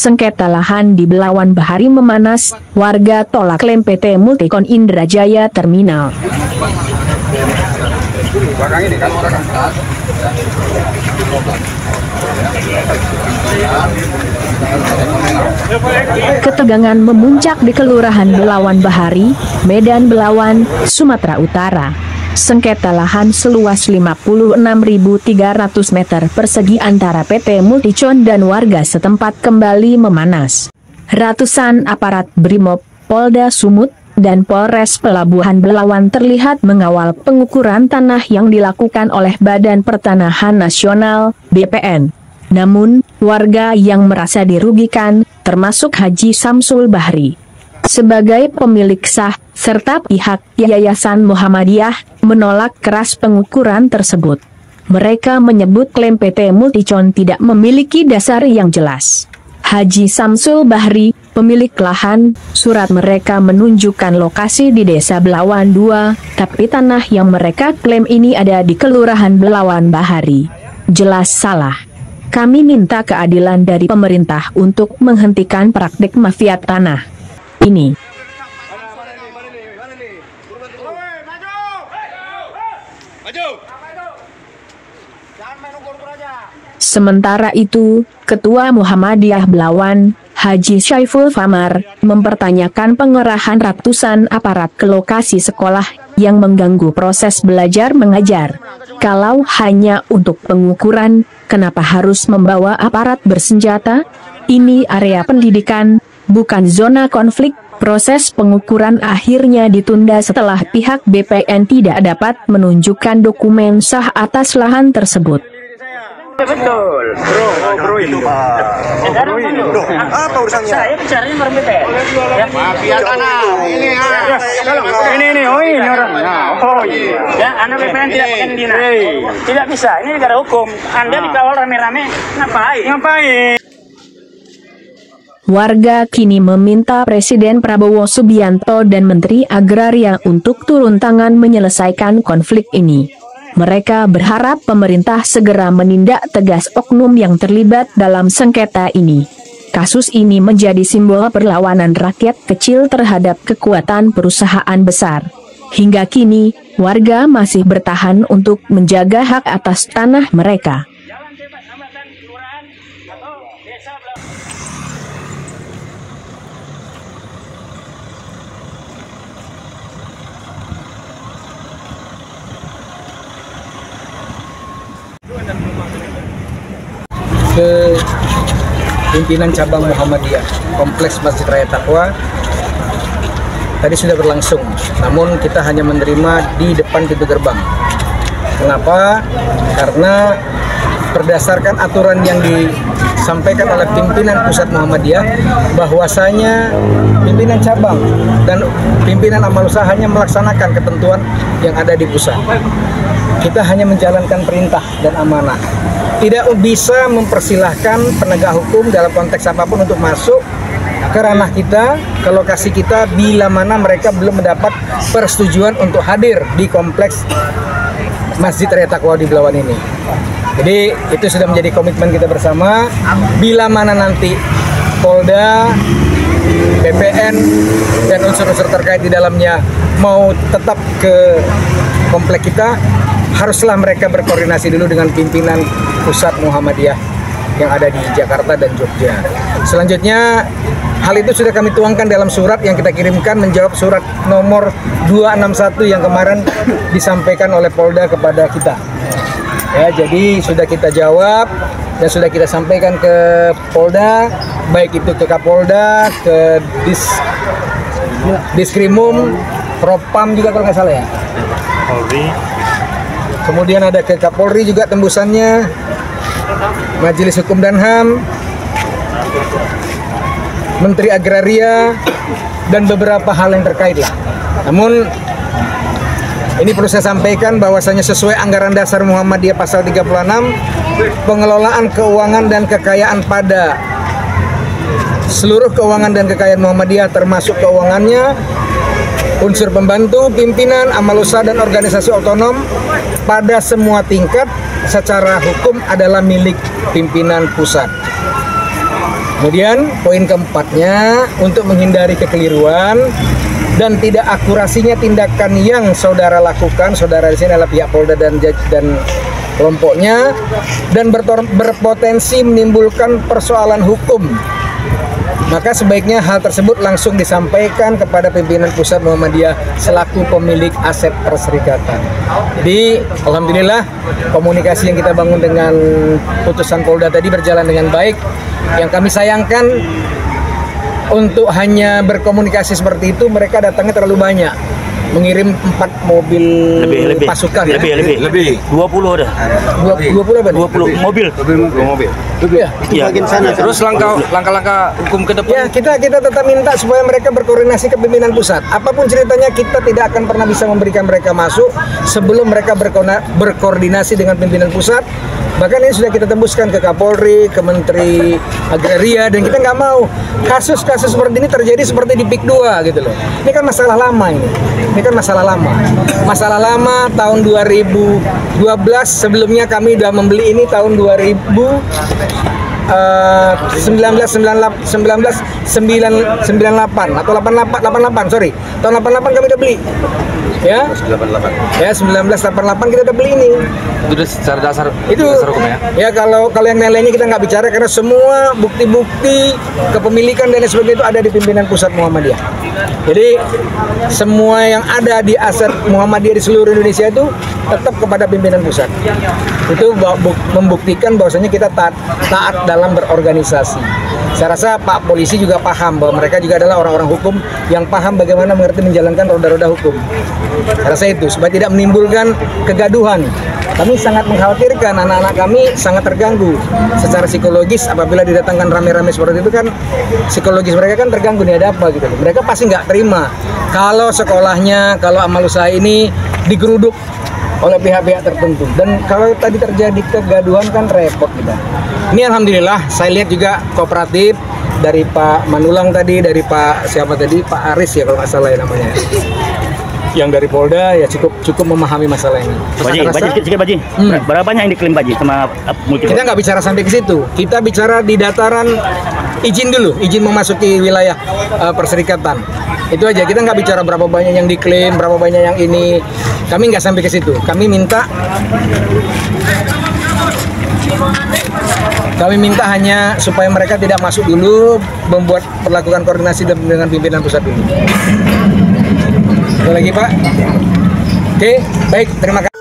Sengketa lahan di Belawan Bahari memanas, warga tolak klaim PT Multikon Indrajaya Terminal. Ketegangan memuncak di Kelurahan Belawan Bahari, Medan Belawan, Sumatera Utara. Sengketa lahan seluas 56.300 meter persegi antara PT Multikon dan warga setempat kembali memanas. Ratusan aparat Brimob, Polda Sumut, dan Polres Pelabuhan Belawan terlihat mengawal pengukuran tanah yang dilakukan oleh Badan Pertanahan Nasional, BPN. Namun, warga yang merasa dirugikan, termasuk Haji Samsul Bahri, sebagai pemilik sah, serta pihak Yayasan Muhammadiyah, menolak keras pengukuran tersebut. Mereka menyebut klaim PT Multikon tidak memiliki dasar yang jelas. Haji Samsul Bahri, pemilik lahan, surat mereka menunjukkan lokasi di Desa Belawan 2, tapi tanah yang mereka klaim ini ada di Kelurahan Belawan Bahari. Jelas salah. Kami minta keadilan dari pemerintah untuk menghentikan praktik mafia tanah ini. Sementara itu, Ketua Muhammadiyah Belawan, Haji Syaiful Famar, mempertanyakan pengerahan ratusan aparat ke lokasi sekolah yang mengganggu proses belajar mengajar. Kalau hanya untuk pengukuran, kenapa harus membawa aparat bersenjata? Ini area pendidikan, bukan zona konflik. Proses pengukuran akhirnya ditunda setelah pihak BPN tidak dapat menunjukkan dokumen sah atas lahan tersebut. Betul, bro itu Pak. Apa urusannya? Saya bicaranya orang BPN. Ya, mafia tanah. Ini orang. Oh iya. Ya, Anda BPN tidak pakai dina. Tidak bisa. Ini negara hukum. Anda dikawal rame-rame. Ngapain? Warga kini meminta Presiden Prabowo Subianto dan Menteri Agraria untuk turun tangan menyelesaikan konflik ini. Mereka berharap pemerintah segera menindak tegas oknum yang terlibat dalam sengketa ini. Kasus ini menjadi simbol perlawanan rakyat kecil terhadap kekuatan perusahaan besar. Hingga kini, warga masih bertahan untuk menjaga hak atas tanah mereka. Ke pimpinan cabang Muhammadiyah Kompleks Masjid Raya Taqwa tadi sudah berlangsung, namun kita hanya menerima di depan pintu gerbang. Kenapa? Karena berdasarkan aturan yang disampaikan oleh pimpinan pusat Muhammadiyah, bahwasanya pimpinan cabang dan pimpinan amal usahanya melaksanakan ketentuan yang ada di pusat. Kita hanya menjalankan perintah dan amanah. Tidak bisa mempersilahkan penegak hukum dalam konteks apapun untuk masuk ke ranah kita, ke lokasi kita, bila mana mereka belum mendapat persetujuan untuk hadir di kompleks Masjid Raya Taqwa di Belawan ini. Jadi itu sudah menjadi komitmen kita bersama. Bila mana nanti Polda, BPN, dan unsur-unsur terkait di dalamnya mau tetap ke komplek kita, haruslah mereka berkoordinasi dulu dengan pimpinan pusat Muhammadiyah yang ada di Jakarta dan Jogja. Selanjutnya, hal itu sudah kami tuangkan dalam surat yang kita kirimkan menjawab surat nomor 261 yang kemarin disampaikan oleh Polda kepada kita. Ya, jadi sudah kita jawab dan sudah kita sampaikan ke Polda, baik itu ke Kapolda, ke Diskrimum, Propam juga kalau nggak salah ya. Polri. Kemudian ada ke Kapolri juga tembusannya, Majelis Hukum dan HAM, Menteri Agraria, dan beberapa hal yang terkait lah. Namun ini perlu saya sampaikan bahwasanya sesuai anggaran dasar Muhammadiyah pasal 36, pengelolaan keuangan dan kekayaan pada seluruh keuangan dan kekayaan Muhammadiyah termasuk keuangannya, unsur pembantu, pimpinan, amal usaha dan organisasi otonom pada semua tingkat secara hukum adalah milik pimpinan pusat. Kemudian poin keempatnya, untuk menghindari kekeliruan dan tidak akurasinya tindakan yang saudara lakukan, saudara di sini adalah pihak Polda dan kelompoknya, dan berpotensi menimbulkan persoalan hukum, maka sebaiknya hal tersebut langsung disampaikan kepada pimpinan pusat Muhammadiyah selaku pemilik aset perserikatan. Jadi alhamdulillah komunikasi yang kita bangun dengan putusan Polda tadi berjalan dengan baik. Yang kami sayangkan, untuk hanya berkomunikasi seperti itu mereka datangnya terlalu banyak. Mengirim 4 mobil lebih pasukan, lebih 20 ada. 20 apa? 20 mobil. Ya. Itu bagian sana. Terus langkah-langkah hukum ke depan? Ya, kita tetap minta supaya mereka berkoordinasi ke pimpinan pusat. Apapun ceritanya, kita tidak akan pernah bisa memberikan mereka masuk sebelum mereka berkoordinasi dengan pimpinan pusat. Bahkan ini sudah kita tembuskan ke Kapolri, ke Menteri Agraria, dan kita nggak mau kasus-kasus seperti ini terjadi seperti di PIK 2 gitu loh. Ini kan masalah lama ini. Ini kan masalah lama. Masalah lama tahun 2012, sebelumnya kami sudah membeli ini tahun 1998 atau 88, sorry. Tahun 88 kami udah beli. Ya. 1988 kita udah beli ini. Itu secara dasar hukumnya. Ya kalau yang lainnya kita nggak bicara karena semua bukti-bukti kepemilikan dan sebagainya itu ada di pimpinan pusat Muhammadiyah. Jadi semua yang ada di aset Muhammadiyah di seluruh Indonesia itu tetap kepada pimpinan pusat. Itu membuktikan bahwasanya kita taat dalam berorganisasi. Saya rasa Pak Polisi juga paham bahwa mereka juga adalah orang-orang hukum yang paham bagaimana mengerti menjalankan roda-roda hukum. Saya rasa itu supaya tidak menimbulkan kegaduhan. Kami sangat mengkhawatirkan anak-anak kami sangat terganggu secara psikologis apabila didatangkan rame-rame seperti itu kan psikologis mereka kan terganggu, nih ada apa gitu. Mereka pasti nggak terima kalau sekolahnya, kalau amal usaha ini digeruduk oleh pihak-pihak tertentu. Dan kalau tadi terjadi kegaduhan kan repot kita. Ini alhamdulillah saya lihat juga kooperatif dari Pak Manulang tadi, dari Pak siapa tadi, Pak Aris ya kalau nggak salah ya namanya. Yang dari Polda ya cukup memahami masalah ini. Baji. Berapa banyak yang diklaim Baji sama multi? Kita nggak bicara sampai ke situ. Kita bicara di dataran izin dulu, izin memasuki wilayah perserikatan. Itu aja. Kita nggak bicara berapa banyak yang diklaim, berapa banyak yang ini. Kami nggak sampai ke situ. Kami minta hanya supaya mereka tidak masuk dulu, melakukan koordinasi dengan pimpinan pusat dulu. Ada lagi Pak? Oke, baik, terima kasih.